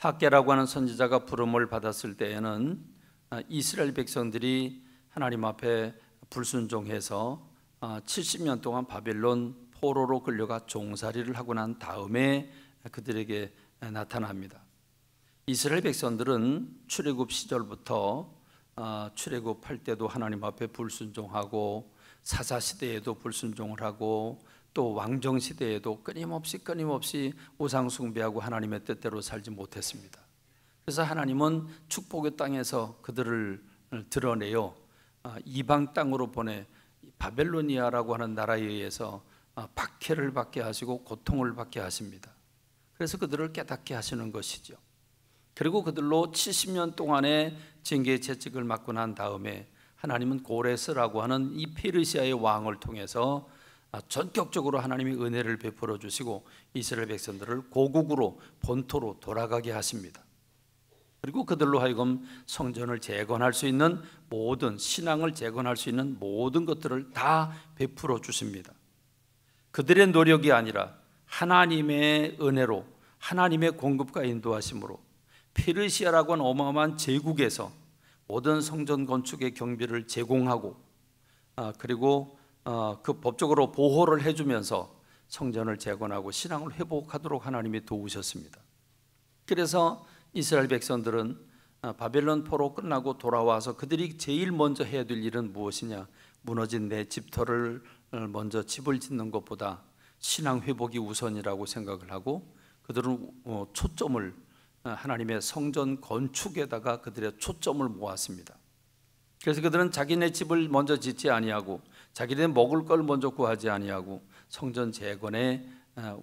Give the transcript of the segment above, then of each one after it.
학개라고 하는 선지자가 부름을 받았을 때에는 이스라엘 백성들이 하나님 앞에 불순종해서 70년 동안 바벨론 포로로 끌려가 종살이를 하고 난 다음에 그들에게 나타납니다. 이스라엘 백성들은 출애굽 시절부터 출애굽할 때도 하나님 앞에 불순종하고 사사시대에도 불순종을 하고 또 왕정시대에도 끊임없이 우상 숭배하고 하나님의 뜻대로 살지 못했습니다. 그래서 하나님은 축복의 땅에서 그들을 드러내요 이방 땅으로 보내 바벨로니아라고 하는 나라에 의해서 박해를 받게 하시고 고통을 받게 하십니다. 그래서 그들을 깨닫게 하시는 것이죠. 그리고 그들로 70년 동안의 징계의 채찍을 맞고 난 다음에 하나님은 고레스라고 하는 이 페르시아의 왕을 통해서 전격적으로 하나님이 은혜를 베풀어 주시고 이스라엘 백성들을 고국으로 본토로 돌아가게 하십니다. 그리고 그들로 하여금 성전을 재건할 수 있는 모든 신앙을 재건할 수 있는 모든 것들을 다 베풀어 주십니다. 그들의 노력이 아니라 하나님의 은혜로 하나님의 공급과 인도하심으로 페르시아라고 하는 어마어마한 제국에서 모든 성전 건축의 경비를 제공하고 그리고 그 법적으로 보호를 해주면서 성전을 재건하고 신앙을 회복하도록 하나님이 도우셨습니다. 그래서 이스라엘 백성들은 바벨론 포로 끝나고 돌아와서 그들이 제일 먼저 해야 될 일은 무엇이냐? 무너진 내 집터를 먼저 집을 짓는 것보다 신앙 회복이 우선이라고 생각을 하고 그들은 초점을 하나님의 성전 건축에다가 그들의 초점을 모았습니다. 그래서 그들은 자기네 집을 먼저 짓지 아니하고 자기네 먹을 걸 먼저 구하지 아니하고 성전 재건에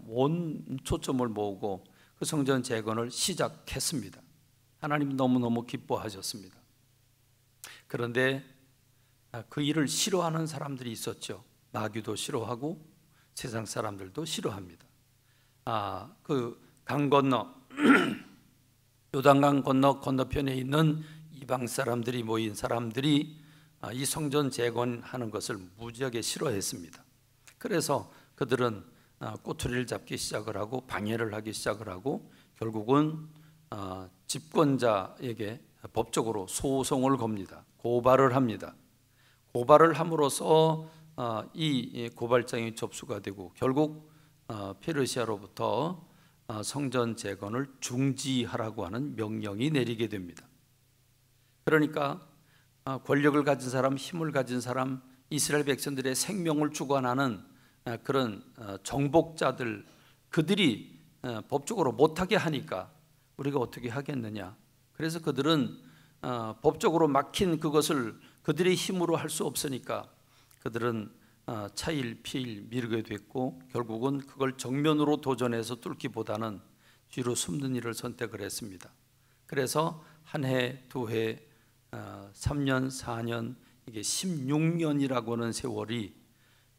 온 초점을 모으고 그 성전 재건을 시작했습니다. 하나님 너무너무 기뻐하셨습니다. 그런데 그 일을 싫어하는 사람들이 있었죠. 마귀도 싫어하고 세상 사람들도 싫어합니다. 그 강 건너 요단강 건너편에 있는 이방 사람들이 모인 사람들이 이 성전 재건하는 것을 무지하게 싫어했습니다. 그래서 그들은 꼬투리를 잡기 시작을 하고 방해를 하기 시작을 하고 결국은 집권자에게 법적으로 소송을 겁니다. 고발을 합니다. 고발을 함으로써 이 고발장이 접수가 되고 결국 페르시아로부터 성전 재건을 중지하라고 하는 명령이 내리게 됩니다. 그러니까 권력을 가진 사람, 힘을 가진 사람, 이스라엘 백성들의 생명을 주관하는 그런 정복자들, 그들이 법적으로 못하게 하니까 우리가 어떻게 하겠느냐. 그래서 그들은 법적으로 막힌 그것을 그들의 힘으로 할 수 없으니까 그들은 차일 피일 미루게 됐고 결국은 그걸 정면으로 도전해서 뚫기보다는 뒤로 숨는 일을 선택을 했습니다. 그래서 한 해, 두 해, 3년, 4년, 이게 16년이라고 하는 세월이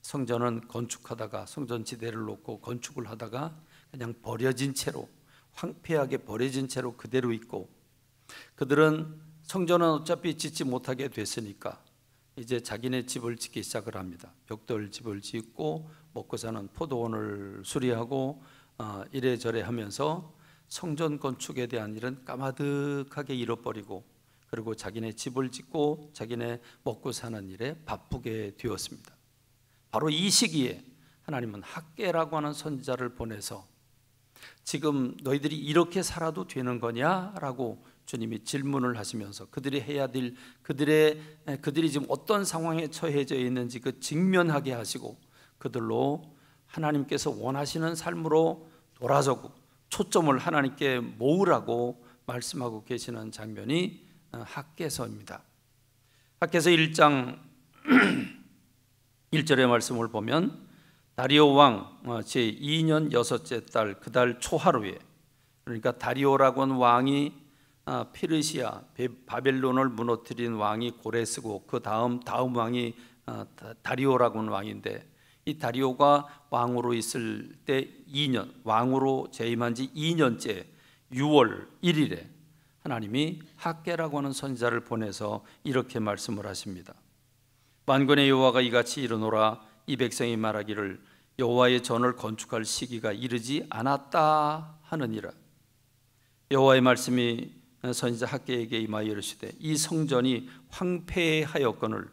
성전은 건축하다가 성전 지대를 놓고 건축을 하다가 그냥 버려진 채로 황폐하게 버려진 채로 그대로 있고 그들은 성전은 어차피 짓지 못하게 됐으니까 이제 자기네 집을 짓기 시작을 합니다. 벽돌 집을 짓고 먹고 사는 포도원을 수리하고 이래저래 하면서 성전 건축에 대한 일은 까마득하게 잃어버리고 그리고 자기네 집을 짓고 자기네 먹고 사는 일에 바쁘게 되었습니다. 바로 이 시기에 하나님은 학개라고 하는 선지자를 보내서 지금 너희들이 이렇게 살아도 되는 거냐라고 주님이 질문을 하시면서 그들이 해야 될 그들이 지금 어떤 상황에 처해져 있는지 그 직면하게 하시고 그들로 하나님께서 원하시는 삶으로 돌아서고 초점을 하나님께 모으라고 말씀하고 계시는 장면이 학개서입니다. 학개서 1장 1절의 말씀을 보면 다리오 왕 제2년 여섯째 달 그 달 초하루에, 그러니까 다리오라고 하는 왕이 페르시아 바벨론을 무너뜨린 왕이 고레스고 그 다음 왕이 다리오라고 하는 왕인데 이 다리오가 왕으로 있을 때 2년, 왕으로 재임한 지 2년째 6월 1일에 하나님이 학개라고 하는 선지자를 보내서 이렇게 말씀을 하십니다. 만군의 여호와가 이같이 이르노라. 이 백성이 말하기를 여호와의 전을 건축할 시기가 이르지 않았다 하느니라. 여호와의 말씀이 선지자 학개에게 임하여 이르시되 이 성전이 황폐하였거늘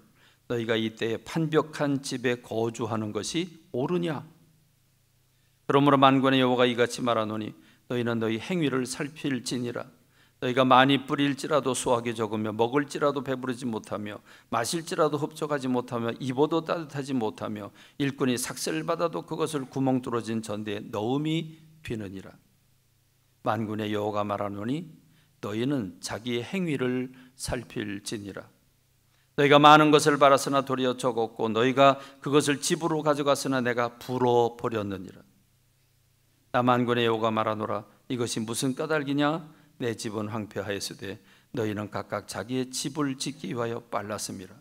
너희가 이때에 판벽한 집에 거주하는 것이 옳으냐? 그러므로 만군의 여호와가 이같이 말하노니 너희는 너희 행위를 살필지니라. 너희가 많이 뿌릴지라도 수확이 적으며 먹을지라도 배부르지 못하며 마실지라도 흡족하지 못하며 입어도 따뜻하지 못하며 일꾼이 삭슬 받아도 그것을 구멍 뚫어진 전대에 넣음이 되느니라. 만군의 여호와가 말하노니 너희는 자기의 행위를 살필지니라. 너희가 많은 것을 바랐으나 도리어 적었고 너희가 그것을 집으로 가져갔으나 내가 불어버렸느니라. 나 만군의 여호와가 말하노라. 이것이 무슨 까닭이냐? 내 집은 황폐하였으되 너희는 각각 자기의 집을 짓기 위하여 빨랐음이라.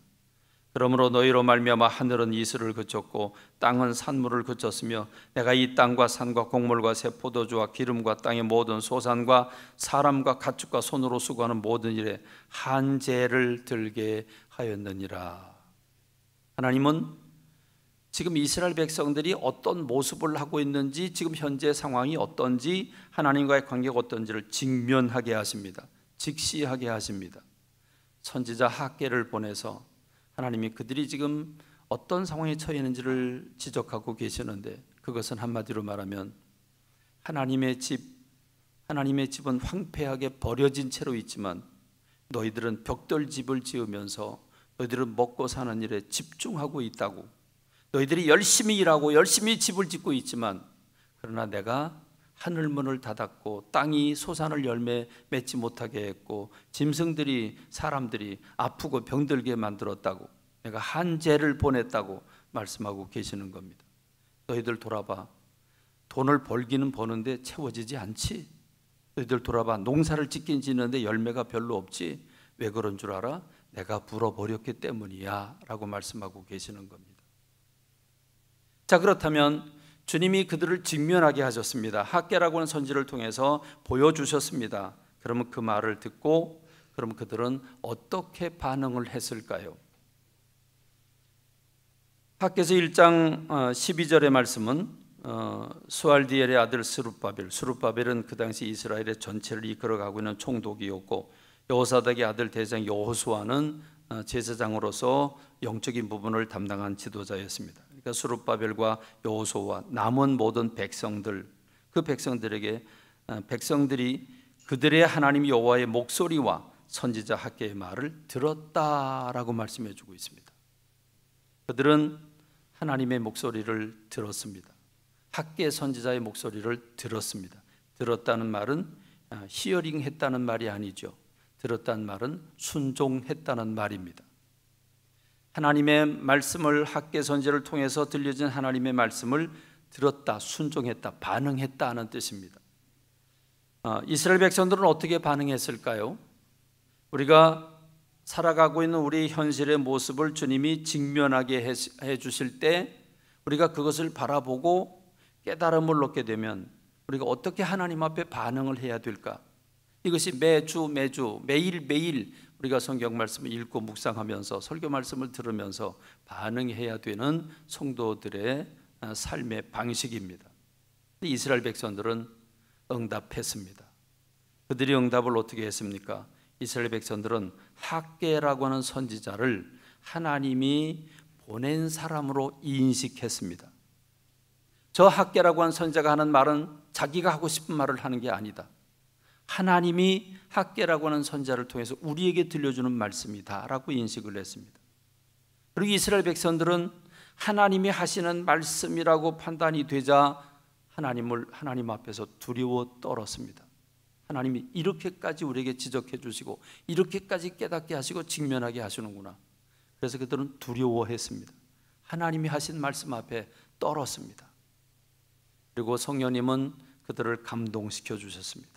그러므로 너희로 말미암아 하늘은 이슬을 그쳤고 땅은 산물을 그쳤으며 내가 이 땅과 산과 곡물과 새 포도주와 기름과 땅의 모든 소산과 사람과 가축과 손으로 수고하는 모든 일에 한재를 들게 하였느니라. 하나님은 지금 이스라엘 백성들이 어떤 모습을 하고 있는지, 지금 현재 상황이 어떤지, 하나님과의 관계가 어떤지를 직면하게 하십니다. 직시하게 하십니다. 선지자 학개를 보내서 하나님이 그들이 지금 어떤 상황에 처해 있는지를 지적하고 계시는데, 그것은 한마디로 말하면 하나님의 집은 황폐하게 버려진 채로 있지만 너희들은 벽돌 집을 지으면서 너희들은 먹고 사는 일에 집중하고 있다고, 너희들이 열심히 일하고 열심히 집을 짓고 있지만 그러나 내가 하늘문을 닫았고 땅이 소산을 열매 맺지 못하게 했고 짐승들이 사람들이 아프고 병들게 만들었다고, 내가 한재를 보냈다고 말씀하고 계시는 겁니다. 너희들 돌아봐. 돈을 벌기는 버는데 채워지지 않지? 너희들 돌아봐. 농사를 짓긴 짓는데 열매가 별로 없지? 왜 그런 줄 알아? 내가 불어버렸기 때문이야 라고 말씀하고 계시는 겁니다. 자, 그렇다면 주님이 그들을 직면하게 하셨습니다. 학개라고 하는 선지를 통해서 보여주셨습니다. 그러면 그 말을 듣고 그럼 그들은 어떻게 반응을 했을까요? 학개서 1장 12절의 말씀은 수알디엘의 아들 스룹바벨은 그 당시 이스라엘의 전체를 이끌어가고 있는 총독이었고 여호사닥의 아들 대장 여호수아는 제사장으로서 영적인 부분을 담당한 지도자였습니다. 그러니까 스룹바벨과 여호수아와 남은 모든 백성들, 그 백성들에게 백성들이 그들의 하나님 여호와의 목소리와 선지자 학개의 말을 들었다라고 말씀해 주고 있습니다. 그들은 하나님의 목소리를 들었습니다. 학개 선지자의 목소리를 들었습니다. 들었다는 말은 히어링 했다는 말이 아니죠. 들었다는 말은 순종했다는 말입니다. 하나님의 말씀을 학개 선지를 통해서 들려진 하나님의 말씀을 들었다, 순종했다, 반응했다 하는 뜻입니다. 이스라엘 백성들은 어떻게 반응했을까요? 우리가 살아가고 있는 우리 현실의 모습을 주님이 직면하게 해 주실 때 우리가 그것을 바라보고 깨달음을 얻게 되면 우리가 어떻게 하나님 앞에 반응을 해야 될까? 이것이 매주 매일 우리가 성경 말씀을 읽고 묵상하면서 설교 말씀을 들으면서 반응해야 되는 성도들의 삶의 방식입니다. 이스라엘 백성들은 응답했습니다. 그들이 응답을 어떻게 했습니까? 이스라엘 백성들은 학개라고 하는 선지자를 하나님이 보낸 사람으로 인식했습니다. 저 학개라고 하는 선지자가 하는 말은 자기가 하고 싶은 말을 하는 게 아니다. 하나님이 학개라고 하는 선지자를 통해서 우리에게 들려주는 말씀이다 라고 인식을 했습니다. 그리고 이스라엘 백성들은 하나님이 하시는 말씀이라고 판단이 되자 하나님 앞에서 두려워 떨었습니다. 하나님이 이렇게까지 우리에게 지적해 주시고 이렇게까지 깨닫게 하시고 직면하게 하시는구나. 그래서 그들은 두려워했습니다. 하나님이 하신 말씀 앞에 떨었습니다. 그리고 성령님은 그들을 감동시켜 주셨습니다.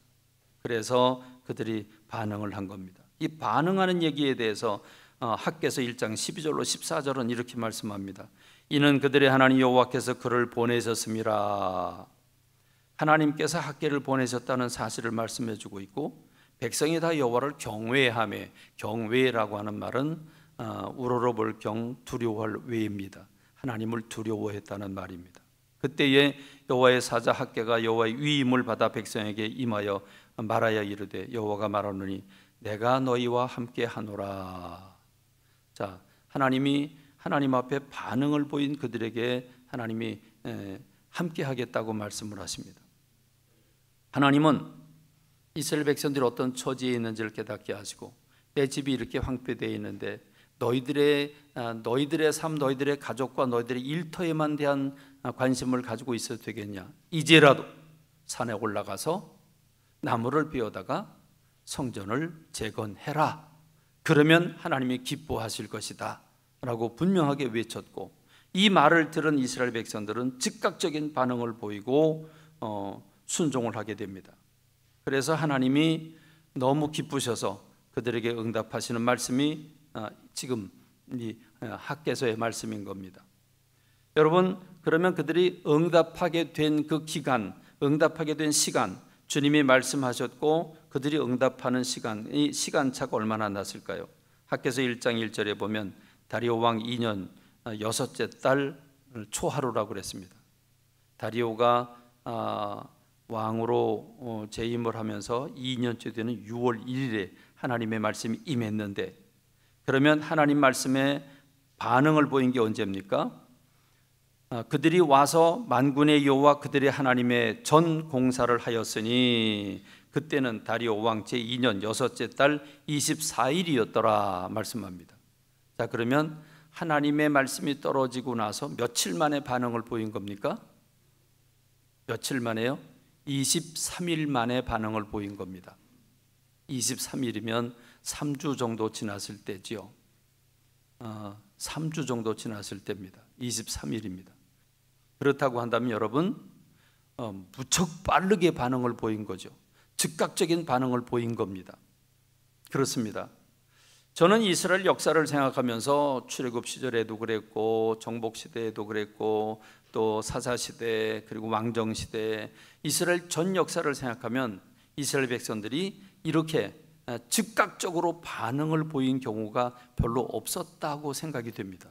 그래서 그들이 반응을 한 겁니다. 이 반응하는 얘기에 대해서 학개서 1장 12절로 14절은 이렇게 말씀합니다. 이는 그들의 하나님 여호와께서 그를 보내셨음이라. 하나님께서 학개를 보내셨다는 사실을 말씀해 주고 있고 백성이 다 여호와를 경외하며, 경외라고 하는 말은 우러러볼 경, 두려워할 외입니다. 하나님을 두려워했다는 말입니다. 그때에 여호와의 사자 학개가 여호와의 위임을 받아 백성에게 임하여 말하여 이르되 여호와가 말하노니 내가 너희와 함께 하노라. 자, 하나님이 하나님 앞에 반응을 보인 그들에게 하나님이 함께 하겠다고 말씀을 하십니다. 하나님은 이스라엘 백성들이 어떤 처지에 있는지를 깨닫게 하시고 내 집이 이렇게 황폐되어 있는데 너희들의 삶, 너희들의 가족과 너희들의 일터에만 대한 관심을 가지고 있어도 되겠냐? 이제라도 산에 올라가서 나무를 베어다가 성전을 재건해라. 그러면 하나님이 기뻐하실 것이다 라고 분명하게 외쳤고, 이 말을 들은 이스라엘 백성들은 즉각적인 반응을 보이고 순종을 하게 됩니다. 그래서 하나님이 너무 기쁘셔서 그들에게 응답하시는 말씀이 지금 이 학개서의 말씀인 겁니다. 여러분, 그러면 그들이 응답하게 된 그 기간, 응답하게 된 시간, 주님이 말씀하셨고 그들이 응답하는 시간, 이 시간차가 얼마나 났을까요? 학개서 1장 1절에 보면 다리오 왕 2년 6째 달 초하루라고 그랬습니다. 다리오가 왕으로 재임을 하면서 2년째 되는 6월 1일에 하나님의 말씀이 임했는데, 그러면 하나님 말씀에 반응을 보인 게 언제입니까? 그들이 와서 만군의 여호와 그들의 하나님의 전 공사를 하였으니 그때는 다리오 왕 제2년 6째 달 24일이었더라 말씀합니다. 자, 그러면 하나님의 말씀이 떨어지고 나서 며칠 만에 반응을 보인 겁니까? 며칠 만에요? 23일 만에 반응을 보인 겁니다. 23일이면 3주 정도 지났을 때지요. 3주 정도 지났을 때입니다. 23일입니다. 그렇다고 한다면 여러분, 무척 빠르게 반응을 보인 거죠. 즉각적인 반응을 보인 겁니다. 그렇습니다. 저는 이스라엘 역사를 생각하면서 출애굽 시절에도 그랬고 정복 시대에도 그랬고 또 사사 시대 그리고 왕정 시대, 이스라엘 전 역사를 생각하면 이스라엘 백성들이 이렇게 즉각적으로 반응을 보인 경우가 별로 없었다고 생각이 됩니다.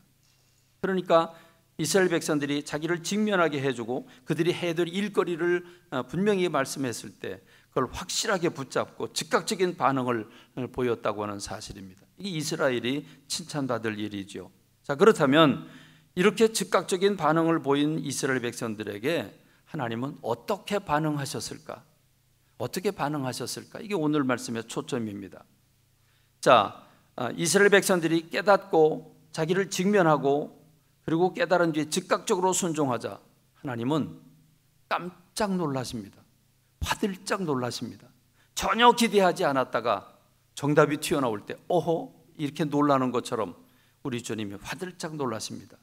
그러니까 이스라엘 백성들이 자기를 직면하게 해주고 그들이 해야 될 일거리를 분명히 말씀했을 때 그걸 확실하게 붙잡고 즉각적인 반응을 보였다고 하는 사실입니다. 이게 이스라엘이 칭찬받을 일이죠. 자, 그렇다면 이렇게 즉각적인 반응을 보인 이스라엘 백성들에게 하나님은 어떻게 반응하셨을까? 어떻게 반응하셨을까? 이게 오늘 말씀의 초점입니다. 자, 이스라엘 백성들이 깨닫고 자기를 직면하고 그리고 깨달은 뒤에 즉각적으로 순종하자 하나님은 깜짝 놀라십니다. 화들짝 놀라십니다. 전혀 기대하지 않았다가 정답이 튀어나올 때 오호 이렇게 놀라는 것처럼 우리 주님이 화들짝 놀라십니다.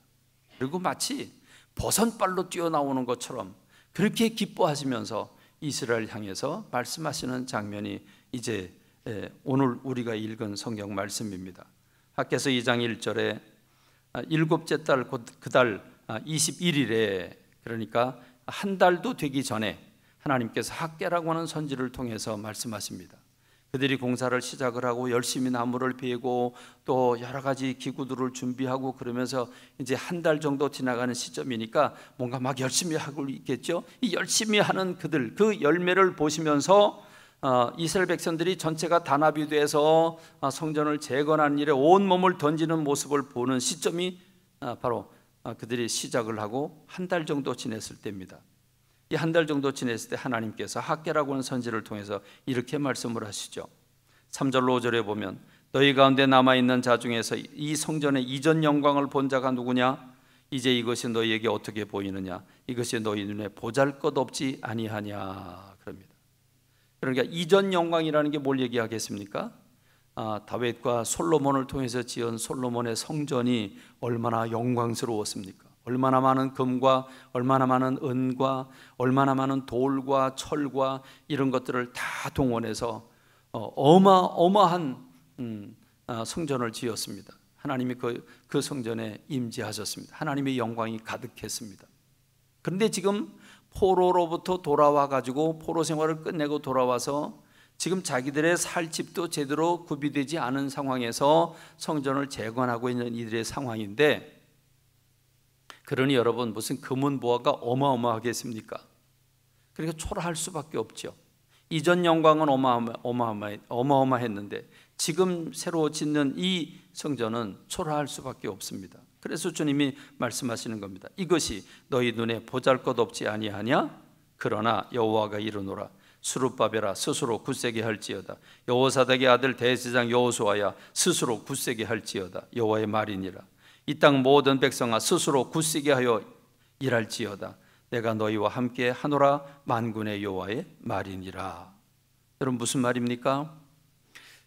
그리고 마치 버선발로 뛰어나오는 것처럼 그렇게 기뻐하시면서 이스라엘 향해서 말씀하시는 장면이 이제 오늘 우리가 읽은 성경 말씀입니다. 학개서 2장 1절에 일곱째 달 곧 그 달 21일에, 그러니까 한 달도 되기 전에 하나님께서 학개라고 하는 선지를 통해서 말씀하십니다. 그들이 공사를 시작을 하고 열심히 나무를 베고 또 여러 가지 기구들을 준비하고 그러면서 이제 한 달 정도 지나가는 시점이니까 뭔가 막 열심히 하고 있겠죠. 이 열심히 하는 그들, 그 열매를 보시면서 이스라엘 백성들이 전체가 단합이 돼서 성전을 재건하는 일에 온 몸을 던지는 모습을 보는 시점이 바로 그들이 시작을 하고 한 달 정도 지냈을 때입니다. 이 한 달 정도 지냈을 때 하나님께서 학개라고 하는 선지를 통해서 이렇게 말씀을 하시죠. 3절로 5절에 보면 너희 가운데 남아있는 자 중에서 이 성전의 이전 영광을 본 자가 누구냐? 이제 이것이 너희에게 어떻게 보이느냐? 이것이 너희 눈에 보잘것없지 아니하냐? 그럽니다. 그러니까 이전 영광이라는 게 뭘 얘기하겠습니까? 다윗과 솔로몬을 통해서 지은 솔로몬의 성전이 얼마나 영광스러웠습니까? 얼마나 많은 금과 얼마나 많은 은과 얼마나 많은 돌과 철과 이런 것들을 다 동원해서 어마어마한 성전을 지었습니다. 하나님이 그 성전에 임재하셨습니다. 하나님의 영광이 가득했습니다. 그런데 지금 포로로부터 돌아와 가지고 포로 생활을 끝내고 돌아와서 지금 자기들의 살 집도 제대로 구비되지 않은 상황에서 성전을 재건하고 있는 이들의 상황인데, 그러니 여러분, 무슨 금은보화가 어마어마하겠습니까? 그러니까 초라할 수밖에 없죠. 이전 영광은 어마어마했는데 지금 새로 짓는 이 성전은 초라할 수밖에 없습니다. 그래서 주님이 말씀하시는 겁니다. 이것이 너희 눈에 보잘것없지 아니하냐? 그러나 여호와가 이르노라. 스룹바벨아 스스로 굳세게 할지어다. 여호사닥의 아들 대제사장 여호수아야 스스로 굳세게 할지어다. 여호와의 말이니라. 이 땅 모든 백성아 스스로 굳세게 하여 일할지어다. 내가 너희와 함께 하노라. 만군의 여호와의 말이니라. 여러분, 무슨 말입니까?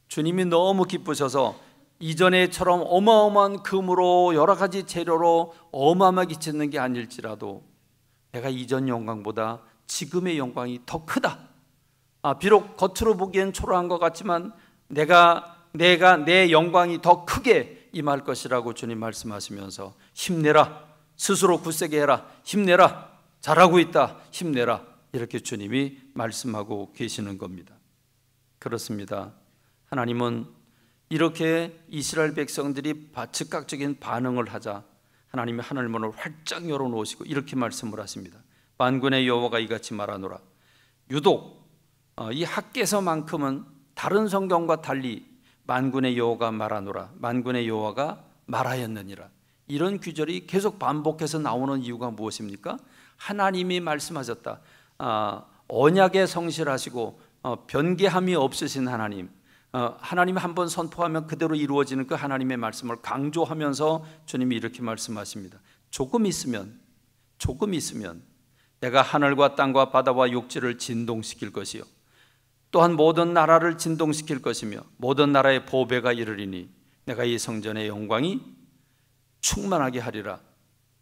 주님이 너무 기쁘셔서 이전에처럼 어마어마한 금으로 여러 가지 재료로 어마어마하게 짓는 게 아닐지라도 내가 이전 영광보다 지금의 영광이 더 크다. 비록 겉으로 보기엔 초라한 것 같지만 내 영광이 더 크게 임할 것이라고 주님 말씀하시면서 힘내라. 스스로 굳세게 해라. 힘내라. 잘하고 있다. 힘내라. 이렇게 주님이 말씀하고 계시는 겁니다. 그렇습니다. 하나님은 이렇게 이스라엘 백성들이 즉각적인 반응을 하자 하나님이 하늘문을 활짝 열어놓으시고 이렇게 말씀을 하십니다. 만군의 여호와가 이같이 말하노라. 유독 이 학개서만큼은 다른 성경과 달리 만군의 여호와가 말하노라. 만군의 여호와가 말하였느니라. 이런 규절이 계속 반복해서 나오는 이유가 무엇입니까? 하나님이 말씀하셨다. 언약에 성실하시고 변개함이 없으신 하나님, 하나님이 한번 선포하면 그대로 이루어지는 그 하나님의 말씀을 강조하면서 주님이 이렇게 말씀하십니다. 조금 있으면 내가 하늘과 땅과 바다와 육지를 진동시킬 것이요 또한 모든 나라를 진동시킬 것이며 모든 나라의 보배가 이르리니 내가 이 성전의 영광이 충만하게 하리라.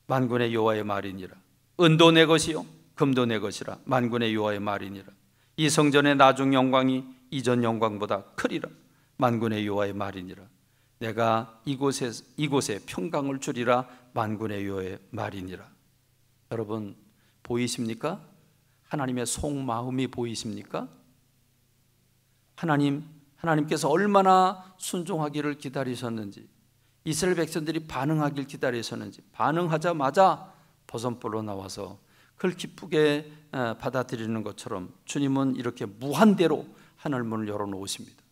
만군의 여호와의 말이니라. 은도 내 것이요 금도 내 것이라. 만군의 여호와의 말이니라. 이 성전의 나중 영광이 이전 영광보다 크리라. 만군의 여호와의 말이니라. 내가 이곳에 평강을 주리라. 만군의 여호와의 말이니라. 여러분, 보이십니까? 하나님의 속마음이 보이십니까? 하나님께서 얼마나 순종하기를 기다리셨는지, 이스라엘 백성들이 반응하길 기다리셨는지, 반응하자마자 버선불로 나와서 그걸 기쁘게 받아들이는 것처럼 주님은 이렇게 무한대로 하늘문을 열어놓으십니다.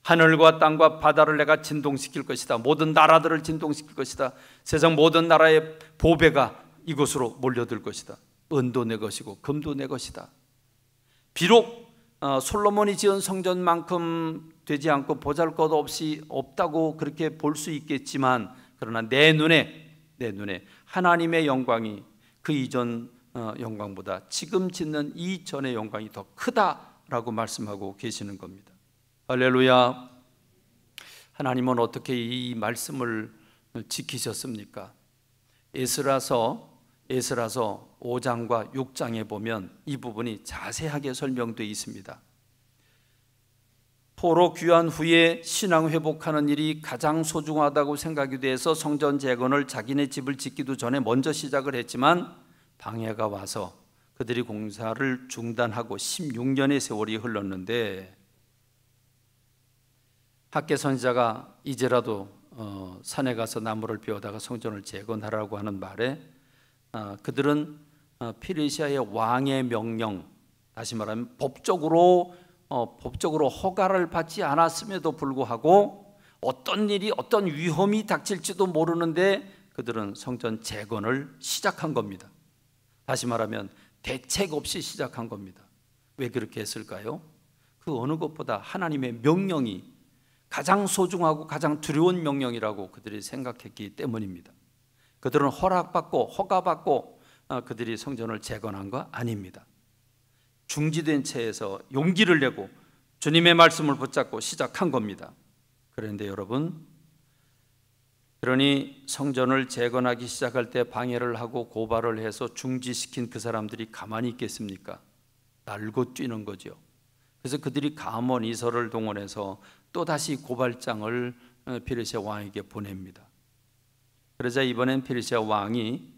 하늘과 땅과 바다를 내가 진동시킬 것이다. 모든 나라들을 진동시킬 것이다. 세상 모든 나라의 보배가 이곳으로 몰려들 것이다. 은도 내 것이고 금도 내 것이다. 비록 솔로몬이 지은 성전만큼 되지 않고 보잘것없이 없다고 그렇게 볼 수 있겠지만, 그러나 내 눈에 하나님의 영광이 그 이전 영광보다 지금 짓는 이 전의 영광이 더 크다라고 말씀하고 계시는 겁니다. 할렐루야. 하나님은 어떻게 이 말씀을 지키셨습니까? 에스라서 5장과 6장에 보면 이 부분이 자세하게 설명되어 있습니다. 포로 귀환 후에 신앙 회복하는 일이 가장 소중하다고 생각이 돼서 성전 재건을 자기네 집을 짓기도 전에 먼저 시작을 했지만 방해가 와서 그들이 공사를 중단하고 16년의 세월이 흘렀는데, 학개 선지자가 이제라도 산에 가서 나무를 베어다가 성전을 재건하라고 하는 말에 그들은 페르시아의 왕의 명령, 다시 말하면 법적으로 허가를 받지 않았음에도 불구하고 어떤 일이 어떤 위험이 닥칠지도 모르는데 그들은 성전 재건을 시작한 겁니다. 다시 말하면 대책 없이 시작한 겁니다. 왜 그렇게 했을까요? 그 어느 것보다 하나님의 명령이 가장 소중하고 가장 두려운 명령이라고 그들이 생각했기 때문입니다. 그들은 허가받고 그들이 성전을 재건한 거 아닙니다. 중지된 채에서 용기를 내고 주님의 말씀을 붙잡고 시작한 겁니다. 그런데 여러분, 그러니 성전을 재건하기 시작할 때 방해를 하고 고발을 해서 중지시킨 그 사람들이 가만히 있겠습니까? 날고 뛰는 거죠. 그래서 그들이 감원 이설을 동원해서 또다시 고발장을 페르시아 왕에게 보냅니다. 그러자 이번엔 페르시아 왕이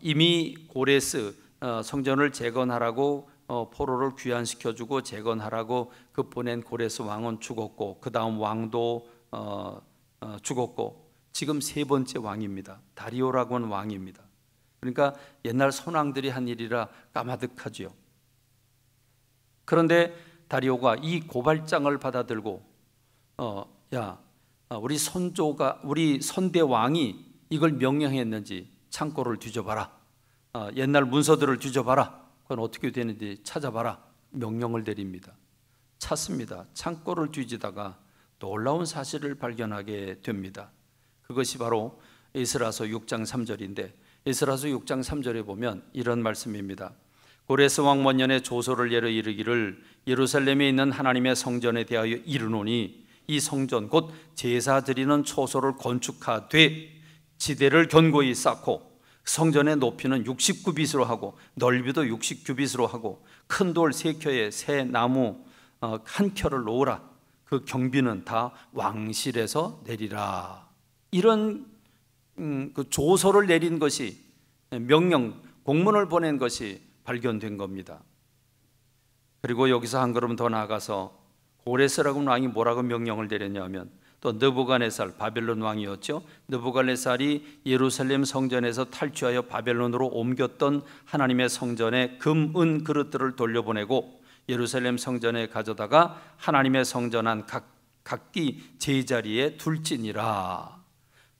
이미 고레스 성전을 재건하라고 포로를 귀환시켜주고 재건하라고 그 보낸 고레스 왕은 죽었고, 그 다음 왕도 죽었고, 지금 세 번째 왕입니다. 다리오라고 하는 왕입니다. 그러니까 옛날 선왕들이 한 일이라 까마득하지요. 그런데 다리오가 이 고발장을 받아들고 우리 선대 왕이 이걸 명령했는지 창고를 뒤져봐라. 옛날 문서들을 뒤져봐라. 그건 어떻게 되는지 찾아봐라. 명령을 내립니다. 찾습니다. 창고를 뒤지다가 놀라운 사실을 발견하게 됩니다. 그것이 바로 에스라서 6장 3절인데 에스라서 6장 3절에 보면 이런 말씀입니다. 고레스 왕 먼년에 조소를 예로 이르기를 예루살렘에 있는 하나님의 성전에 대하여 이르노니 이 성전 곧 제사 드리는 초소를 건축하되 지대를 견고히 쌓고 성전의 높이는 60규빗으로 하고 넓이도 60규빗으로 하고 큰 돌 3켜에 새 나무 한 켜를 놓으라. 그 경비는 다 왕실에서 내리라. 이런 그 조서를 내린 것이 명령 공문을 보낸 것이 발견된 겁니다. 그리고 여기서 한 걸음 더 나아가서 고레스라고 하는 왕이 뭐라고 명령을 내렸냐면 또 느부갓네살 바벨론 왕이었죠. 느부갓네살이 예루살렘 성전에서 탈취하여 바벨론으로 옮겼던 하나님의 성전의 금, 은 그릇들을 돌려보내고 예루살렘 성전에 가져다가 하나님의 성전 안 각기 제자리에 둘지니라.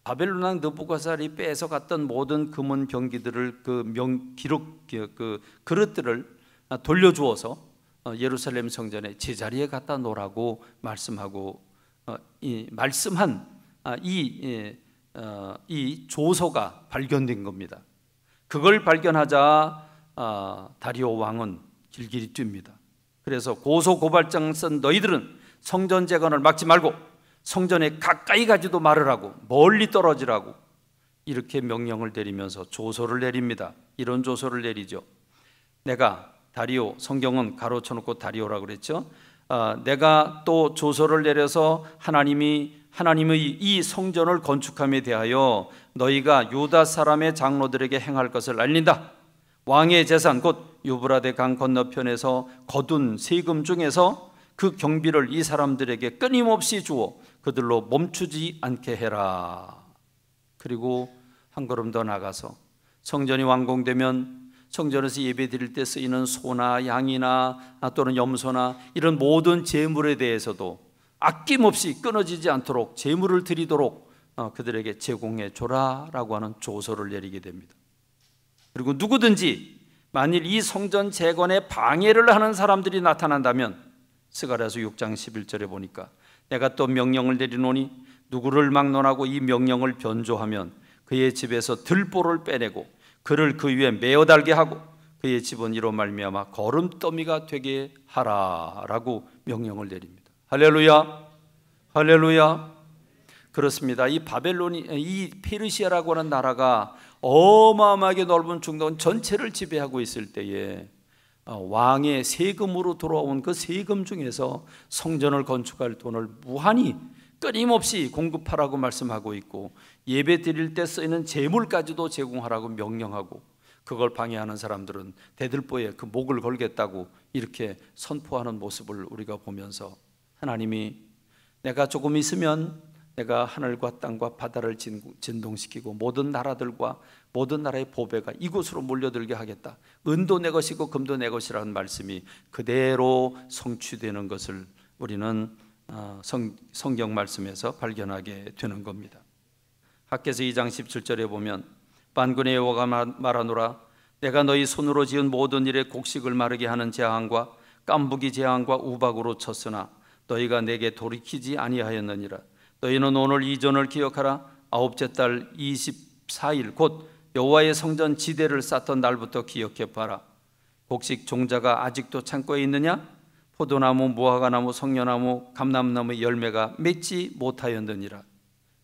바벨론 왕 느부갓네살이 뺏어갔던 모든 금은 병기들을 그 그릇들을 돌려주어서 예루살렘 성전의 제자리에 갖다 놓으라고 말씀하고 말씀한 이 조서가 발견된 겁니다. 그걸 발견하자 다리오 왕은 길길이 뜁니다. 그래서 고소 고발장 쓴 너희들은 성전 재건을 막지 말고 성전에 가까이 가지도 말으라고 멀리 떨어지라고 이렇게 명령을 내리면서 조서를 내립니다. 이런 조서를 내리죠. 내가 다리오, 성경은 가로쳐놓고 다리오라고 그랬죠. 내가 또 조서를 내려서 하나님의 이 성전을 건축함에 대하여 너희가 유다 사람의 장로들에게 행할 것을 알린다. 왕의 재산 곧 유브라데 강 건너편에서 거둔 세금 중에서 그 경비를 이 사람들에게 끊임없이 주어 그들로 멈추지 않게 해라. 그리고 한 걸음 더 나가서 성전이 완공되면 성전에서 예배드릴 때 쓰이는 소나 양이나 또는 염소나 이런 모든 제물에 대해서도 아낌없이 끊어지지 않도록 제물을 드리도록 그들에게 제공해 줘라라고 하는 조서를 내리게 됩니다. 그리고 누구든지 만일 이 성전 재건에 방해를 하는 사람들이 나타난다면 스가랴서 6장 11절에 보니까 내가 또 명령을 내리노니 누구를 막론하고 이 명령을 변조하면 그의 집에서 들보를 빼내고 그를 그 위에 메어 달게 하고 그의 집은 이로 말미암아 거름더미가 되게 하라라고 명령을 내립니다. 할렐루야, 할렐루야. 그렇습니다. 이 바벨론이 이 페르시아라고 하는 나라가 어마어마하게 넓은 중동 전체를 지배하고 있을 때에 왕의 세금으로 돌아온 그 세금 중에서 성전을 건축할 돈을 무한히 끊임없이 공급하라고 말씀하고 있고 예배 드릴 때 쓰이는 제물까지도 제공하라고 명령하고 그걸 방해하는 사람들은 대들보에 그 목을 걸겠다고 이렇게 선포하는 모습을 우리가 보면서 하나님이 내가 조금 있으면 내가 하늘과 땅과 바다를 진동시키고 모든 나라들과 모든 나라의 보배가 이곳으로 몰려들게 하겠다. 은도 내 것이고 금도 내 것이라는 말씀이 그대로 성취되는 것을 우리는 성경 말씀에서 발견하게 되는 겁니다. 학개서 2장 17절에 보면 만군의 여호와가 말하노라 내가 너희 손으로 지은 모든 일에 곡식을 마르게 하는 재앙과 깐부기 재앙과 우박으로 쳤으나 너희가 내게 돌이키지 아니하였느니라. 너희는 오늘 이전을 기억하라. 아홉째 달 24일 곧 여호와의 성전 지대를 쌓던 날부터 기억해 봐라. 곡식 종자가 아직도 창고에 있느냐? 포도나무, 무화과나무, 성려나무, 감람나무의 열매가 맺지 못하였느니라.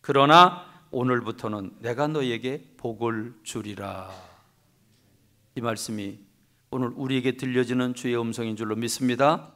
그러나 오늘부터는 내가 너희에게 복을 주리라. 이 말씀이 오늘 우리에게 들려지는 주의 음성인 줄로 믿습니다.